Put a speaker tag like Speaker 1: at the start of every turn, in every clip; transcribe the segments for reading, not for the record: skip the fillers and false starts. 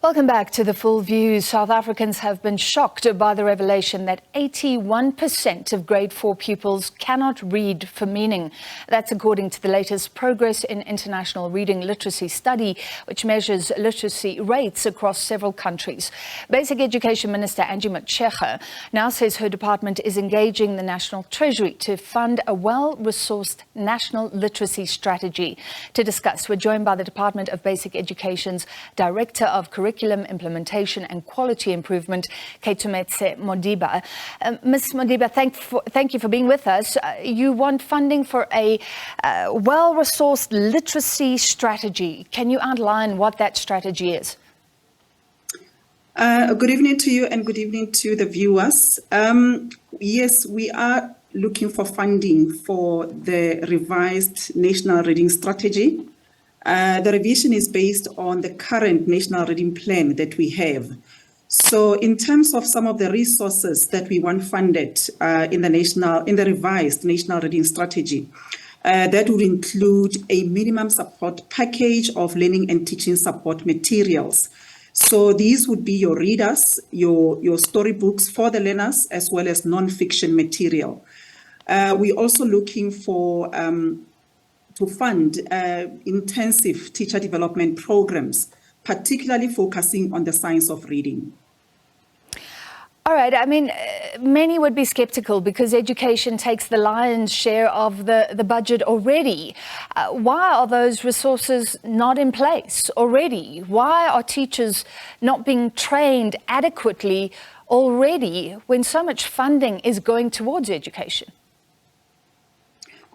Speaker 1: Welcome back to The Full View. South Africans have been shocked by the revelation that 81% of grade 4 pupils cannot read for meaning. That's according to the latest Progress in International Reading Literacy study, which measures literacy rates across several countries. Basic Education Minister Angie Motshekga now says her department is engaging the National Treasury to fund a well-resourced national literacy strategy. To discuss, we're joined by the Department of Basic Education's Director of Curriculum Implementation and Quality Improvement, Keitumetse Modiba. Ms. Modiba, thank you for being with us. You want funding for a well-resourced literacy strategy. Can you outline what that strategy is?
Speaker 2: Good evening to you and good evening to the viewers. Yes, we are looking for funding for the revised national reading strategy. The revision is based on the current national reading plan that we have. So in terms of some of the resources that we want funded in the revised national reading strategy, that would include a minimum support package of learning and teaching support materials. So these would be your readers, your storybooks for the learners, as well as non-fiction material. We're also looking for to fund intensive teacher development programs, particularly focusing on the science of reading.
Speaker 1: All right. I mean, many would be skeptical because education takes the lion's share of the budget already. Why are those resources not in place already? Why are teachers not being trained adequately already when so much funding is going towards education?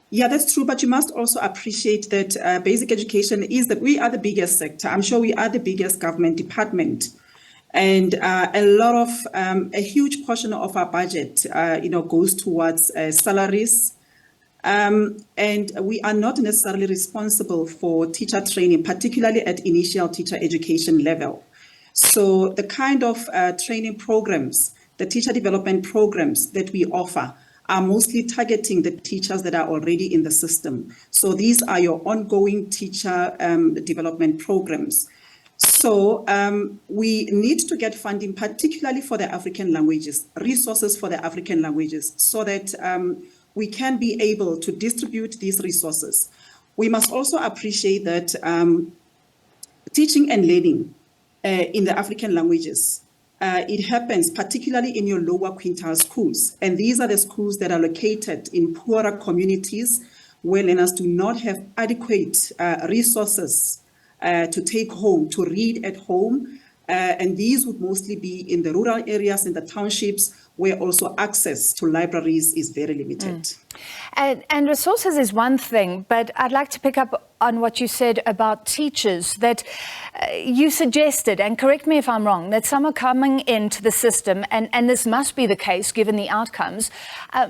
Speaker 2: Yeah, that's true. But you must also appreciate that basic education we are the biggest sector. I'm sure we are the biggest government department. And a huge portion of our budget, goes towards salaries. And we are not necessarily responsible for teacher training, particularly at initial teacher education level. So the kind of training programs, the teacher development programs that we offer are mostly targeting the teachers that are already in the system. So these are your ongoing teacher development programs. So we need to get funding, particularly for the African languages, resources for the African languages, so that we can be able to distribute these resources. We must also appreciate that teaching and learning in the African languages, it happens particularly in your lower quintile schools. And these are the schools that are located in poorer communities where learners do not have adequate resources to take home, to read at home. And these would mostly be in the rural areas, in the townships, where also access to libraries is very limited.
Speaker 1: And resources is one thing, but I'd like to pick up on what you said about teachers, that you suggested, and correct me if I'm wrong, that some are coming into the system, and this must be the case given the outcomes,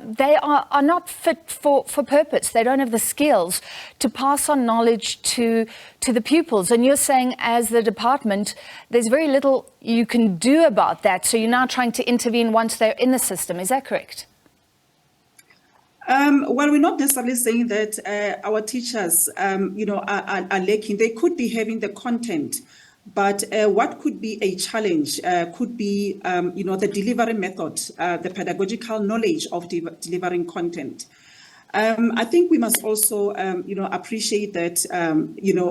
Speaker 1: they are not fit for purpose. They don't have the skills to pass on knowledge to the pupils. And you're saying, as the department, there's very little you can do about that. So you're now trying to intervene once they're in the system. Is that correct?
Speaker 2: Well, we're not necessarily saying that our teachers, are lacking. They could be having the content, but what could be a challenge could be, the delivery method, the pedagogical knowledge of delivering content. I think we must also, appreciate that,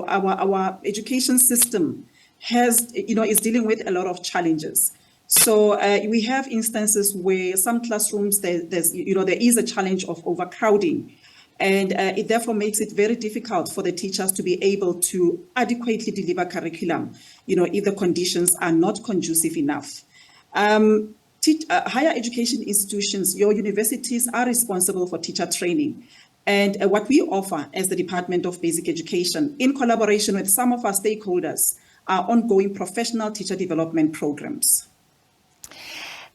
Speaker 2: our education system is dealing with a lot of challenges. So we have instances where some classrooms there is a challenge of overcrowding, and it therefore makes it very difficult for the teachers to be able to adequately deliver curriculum, if the conditions are not conducive enough. Higher education institutions, your universities are responsible for teacher training. And what we offer as the Department of Basic Education, in collaboration with some of our stakeholders, are ongoing professional teacher development programs.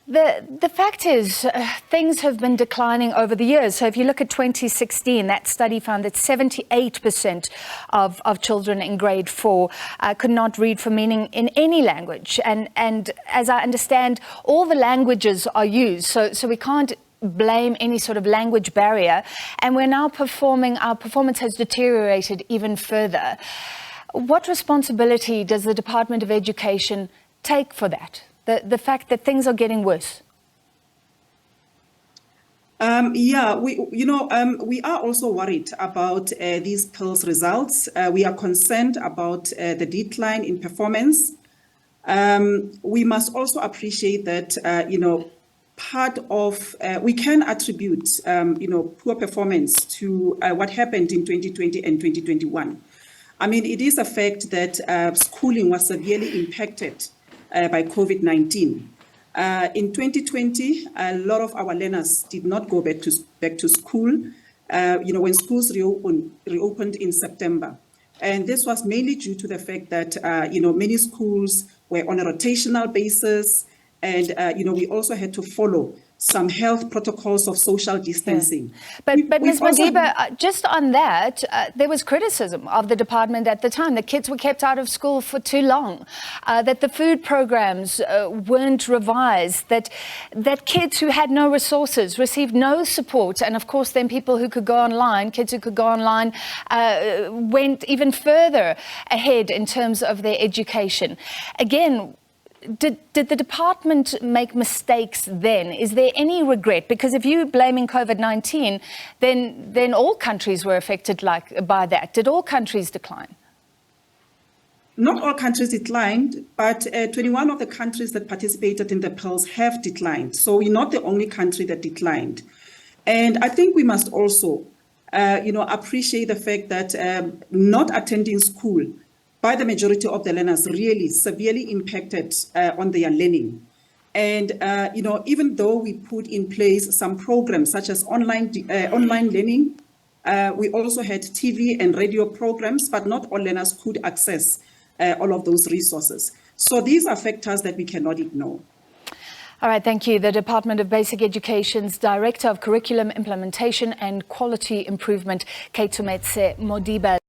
Speaker 1: The fact is, things have been declining over the years. So if you look at 2016, that study found that 78% of children in grade 4 could not read for meaning in any language. And as I understand, all the languages are used. So we can't blame any sort of language barrier. And we're now our performance has deteriorated even further. What responsibility does the Department of Education take for that? The fact that things are getting worse?
Speaker 2: We are also worried about these polls results. We are concerned about the decline in performance. We must also appreciate that, part of, we can attribute, poor performance to what happened in 2020 and 2021. I mean, it is a fact that schooling was severely impacted by COVID-19. In 2020, a lot of our learners did not go back to school, when schools reopened in September. And this was mainly due to the fact that, many schools were on a rotational basis. And, we also had to follow some health protocols of social distancing.
Speaker 1: Yeah. But Ms. Modiba, just on that, there was criticism of the department at the time. The kids were kept out of school for too long, that the food programs weren't revised, that kids who had no resources received no support. And of course, then people who could go online, kids who could go online, went even further ahead in terms of their education. Again, Did the department make mistakes then? Is there any regret? Because if you're blaming COVID-19, then all countries were affected by that. Did all countries decline?
Speaker 2: Not all countries declined, but 21 of the countries that participated in the polls have declined. So we're not the only country that declined. And I think we must also, appreciate the fact that not attending school by the majority of the learners really severely impacted on their learning. And, even though we put in place some programs such as online learning, we also had TV and radio programs, but not all learners could access all of those resources. So these are factors that we cannot ignore.
Speaker 1: All right, thank you. The Department of Basic Education's Director of Curriculum Implementation and Quality Improvement, Keitumetse Modiba.